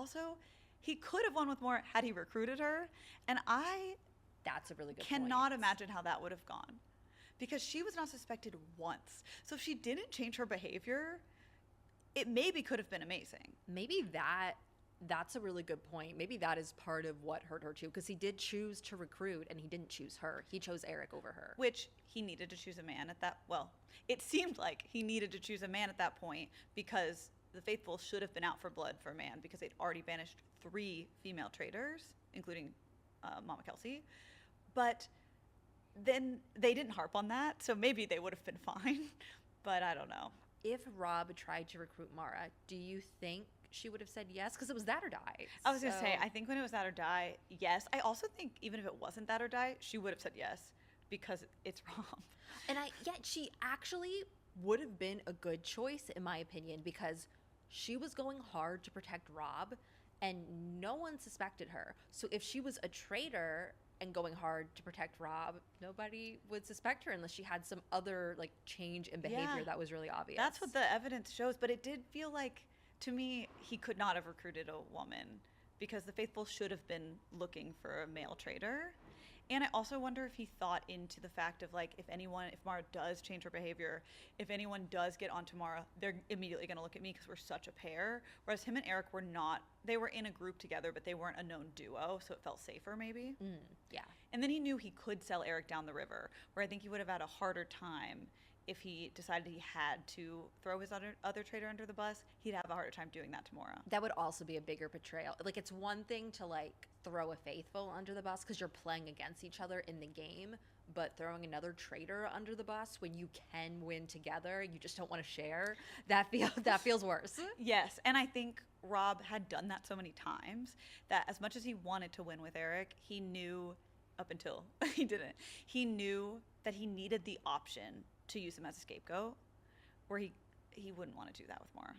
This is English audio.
also, he could have won with Maura had he recruited her. And I That's a really good cannot point. imagine how that would have gone. Because she was not suspected once. So if she didn't change her behavior, it maybe could have been amazing. Maybe that's a really good point. Maybe that is part of what hurt her too, because he did choose to recruit and he didn't choose her. He chose Eric over her. Which he needed to choose a man at that, well, it seemed like he needed to choose a man at that point because the faithful should have been out for blood for a man because they'd already banished 3 female traitors, including Mama Kelsey. But then they didn't harp on that, so maybe they would have been fine. But I don't know. If Rob tried to recruit Maura, do you think she would have said yes? Because it was that or die. I was going to say, I think when it was that or die, yes. I also think even if it wasn't that or die, she would have said yes because it's Rob. And yet she actually would have been a good choice, in my opinion, because she was going hard to protect Rob and no one suspected her. So if she was a traitor and going hard to protect Rob, nobody would suspect her unless she had some other like change in behavior that was really obvious. That's what the evidence shows, but it did feel like to me he could not have recruited a woman because the faithful should have been looking for a male traitor. And I also wonder if he thought into the fact of like if Maura does change her behavior, if anyone does get onto Maura, they're immediately going to look at me because we're such a pair. Whereas him and Eric were not. They were in a group together, but they weren't a known duo, so it felt safer maybe. Yeah. And then he knew he could sell Eric down the river, where I think he would have had a harder time if he decided he had to throw his other traitor under the bus. He'd have a harder time doing that to Maura. That would also be a bigger betrayal. Like, it's one thing to like throw a faithful under the bus because you're playing against each other in the game, but throwing another traitor under the bus when you can win together, you just don't want to share. That feels worse. Yes, and I think Rob had done that so many times that as much as he wanted to win with Eric, he knew up until he didn't. He knew that he needed the option to use him as a scapegoat, where he wouldn't want to do that with Maura.